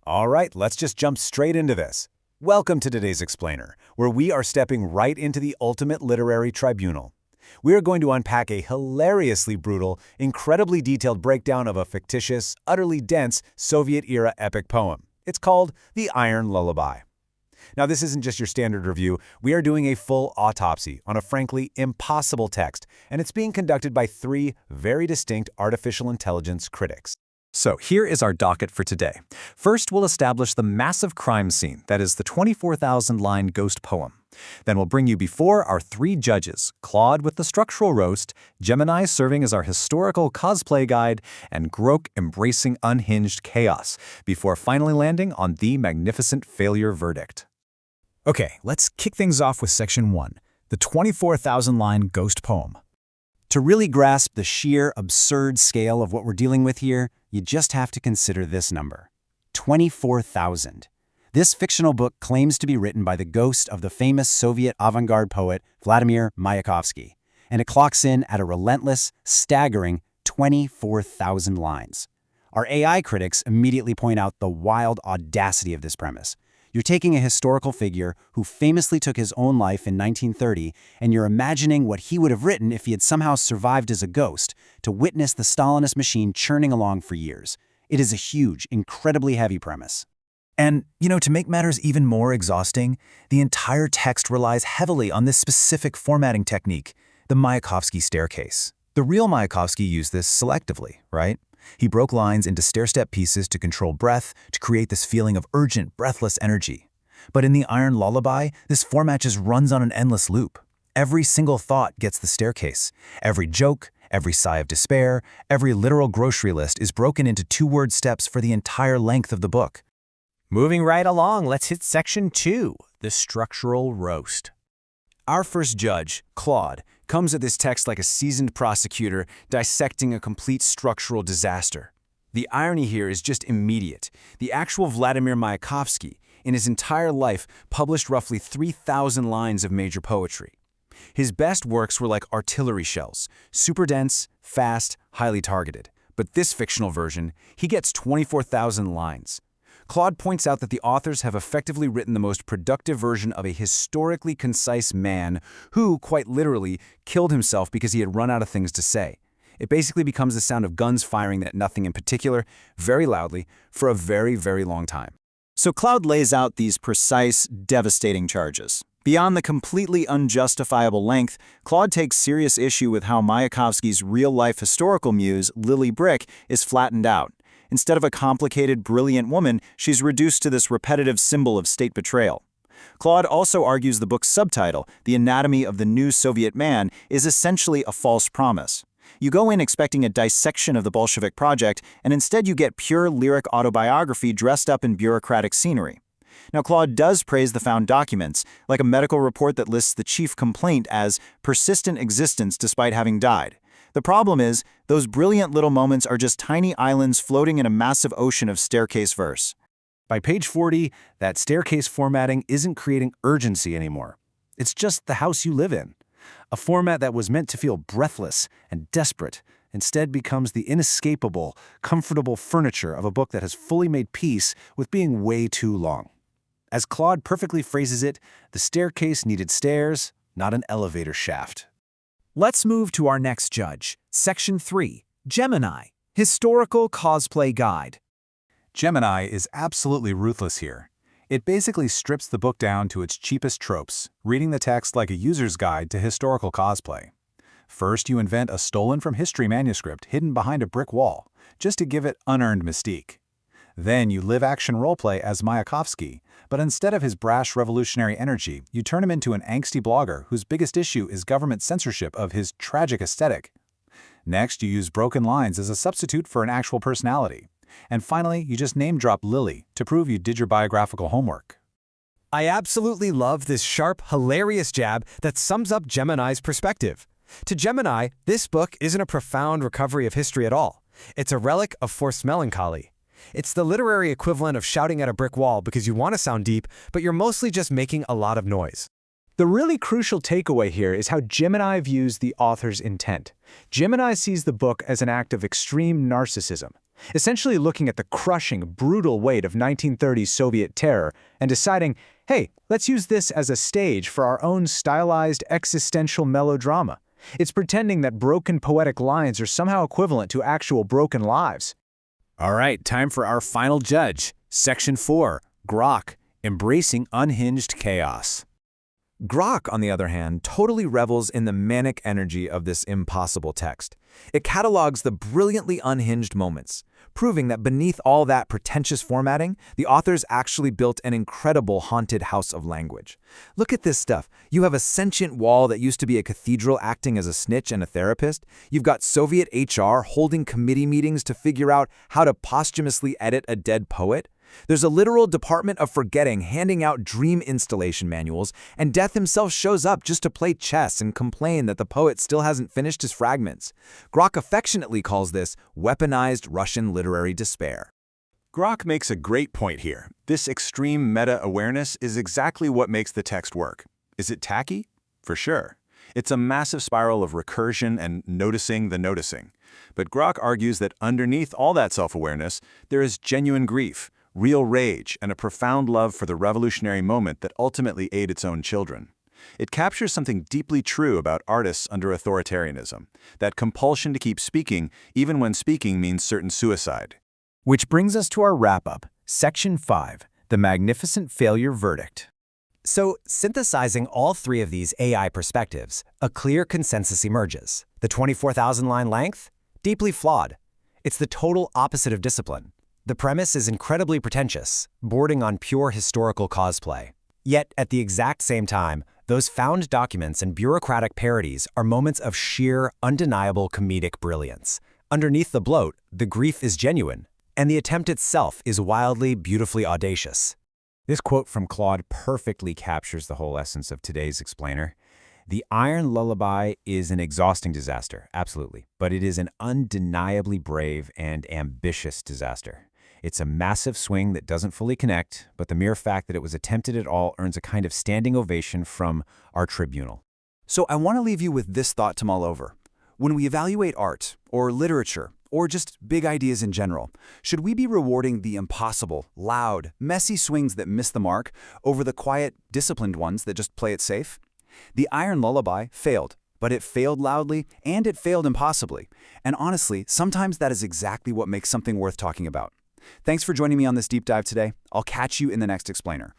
All right, let's just jump straight into this. Welcome to today's Explainer, where we are stepping right into the ultimate literary tribunal. We are going to unpack a hilariously brutal, incredibly detailed breakdown of a fictitious, utterly dense Soviet-era epic poem. It's called The Iron Lullaby. Now, this isn't just your standard review. We are doing a full autopsy on a frankly impossible text, and it's being conducted by three very distinct artificial intelligence critics. So here is our docket for today. First, we'll establish the massive crime scene, that is the 24,000-line ghost poem. Then we'll bring you before our three judges, Claude with the structural roast, Gemini serving as our historical cosplay guide, and Grok embracing unhinged chaos, before finally landing on the magnificent failure verdict. Okay, let's kick things off with Section 1, the 24,000-line ghost poem. To really grasp the sheer, absurd scale of what we're dealing with here, you just have to consider this number: 24,000. This fictional book claims to be written by the ghost of the famous Soviet avant-garde poet Vladimir Mayakovsky, and it clocks in at a relentless, staggering 24,000 lines. Our AI critics immediately point out the wild audacity of this premise. You're taking a historical figure who famously took his own life in 1930, and you're imagining what he would have written if he had somehow survived as a ghost to witness the Stalinist machine churning along for years. It is a huge, incredibly heavy premise. And, to make matters even more exhausting, the entire text relies heavily on this specific formatting technique, the Mayakovsky staircase. The real Mayakovsky used this selectively, right? He broke lines into stair-step pieces to control breath, to create this feeling of urgent, breathless energy. But in the Iron Lullaby, this format just runs on an endless loop. Every single thought gets the staircase. Every joke, every sigh of despair, every literal grocery list is broken into two-word steps for the entire length of the book. Moving right along, let's hit Section 2, the structural roast. Our first judge, Claude, comes at this text like a seasoned prosecutor dissecting a complete structural disaster. The irony here is just immediate. The actual Vladimir Mayakovsky, in his entire life, published roughly 3,000 lines of major poetry. His best works were like artillery shells, super dense, fast, highly targeted. But this fictional version, he gets 24,000 lines. Claude points out that the authors have effectively written the most productive version of a historically concise man who, quite literally, killed himself because he had run out of things to say. It basically becomes the sound of guns firing at nothing in particular, very loudly, for a very, very long time. So Claude lays out these precise, devastating charges. Beyond the completely unjustifiable length, Claude takes serious issue with how Mayakovsky's real-life historical muse, Lili Brik, is flattened out. Instead of a complicated, brilliant woman, she's reduced to this repetitive symbol of state betrayal. Claude also argues the book's subtitle, The Anatomy of the New Soviet Man, is essentially a false promise. You go in expecting a dissection of the Bolshevik project, and instead you get pure lyric autobiography dressed up in bureaucratic scenery. Now, Claude does praise the found documents, like a medical report that lists the chief complaint as persistent existence despite having died. The problem is, those brilliant little moments are just tiny islands floating in a massive ocean of staircase verse. By page 40, that staircase formatting isn't creating urgency anymore. It's just the house you live in. A format that was meant to feel breathless and desperate instead becomes the inescapable, comfortable furniture of a book that has fully made peace with being way too long. As Claude perfectly phrases it, the staircase needed stairs, not an elevator shaft. Let's move to our next judge, Section 3, Gemini, Historical Cosplay Guide. Gemini is absolutely ruthless here. It basically strips the book down to its cheapest tropes, reading the text like a user's guide to historical cosplay. First, you invent a stolen-from-history manuscript hidden behind a brick wall, just to give it unearned mystique. Then you live-action roleplay as Mayakovsky, but instead of his brash revolutionary energy, you turn him into an angsty blogger whose biggest issue is government censorship of his tragic aesthetic. Next, you use broken lines as a substitute for an actual personality. And finally, you just name-drop Lili to prove you did your biographical homework. I absolutely love this sharp, hilarious jab that sums up Gemini's perspective. To Gemini, this book isn't a profound recovery of history at all. It's a relic of forced melancholy. It's the literary equivalent of shouting at a brick wall because you want to sound deep, but you're mostly just making a lot of noise. The really crucial takeaway here is how Gemini views the author's intent. Gemini sees the book as an act of extreme narcissism. essentially looking at the crushing, brutal weight of 1930s Soviet terror and deciding, hey, let's use this as a stage for our own stylized existential melodrama. It's pretending that broken poetic lines are somehow equivalent to actual broken lives. All right, time for our final judge. Section 4, Grok, embracing unhinged chaos. Grok, on the other hand, totally revels in the manic energy of this impossible text. It catalogs the brilliantly unhinged moments, proving that beneath all that pretentious formatting, the authors actually built an incredible haunted house of language. Look at this stuff. You have a sentient wall that used to be a cathedral acting as a snitch and a therapist. You've got Soviet HR holding committee meetings to figure out how to posthumously edit a dead poet. There's a literal Department of Forgetting handing out dream installation manuals, and Death himself shows up just to play chess and complain that the poet still hasn't finished his fragments. Grok affectionately calls this weaponized Russian literary despair. Grok makes a great point here. This extreme meta-awareness is exactly what makes the text work. Is it tacky? For sure. It's a massive spiral of recursion and noticing the noticing. But Grok argues that underneath all that self-awareness, there is genuine grief, real rage, and a profound love for the revolutionary moment that ultimately ate its own children. It captures something deeply true about artists under authoritarianism, that compulsion to keep speaking even when speaking means certain suicide. Which brings us to our wrap-up, Section 5, the magnificent failure verdict. So, synthesizing all three of these AI perspectives, a clear consensus emerges. The 24,000-line length? Deeply flawed. It's the total opposite of discipline. The premise is incredibly pretentious, bordering on pure historical cosplay. Yet, at the exact same time, those found documents and bureaucratic parodies are moments of sheer, undeniable comedic brilliance. Underneath the bloat, the grief is genuine, and the attempt itself is wildly, beautifully audacious. This quote from Claude perfectly captures the whole essence of today's explainer. The Iron Lullaby is an exhausting disaster, absolutely, but it is an undeniably brave and ambitious disaster. It's a massive swing that doesn't fully connect, but the mere fact that it was attempted at all earns a kind of standing ovation from our tribunal. So I want to leave you with this thought to mull over. When we evaluate art, or literature, or just big ideas in general, should we be rewarding the impossible, loud, messy swings that miss the mark over the quiet, disciplined ones that just play it safe? The Iron Lullaby failed, but it failed loudly and it failed impossibly. And honestly, sometimes that is exactly what makes something worth talking about. Thanks for joining me on this deep dive today. I'll catch you in the next explainer.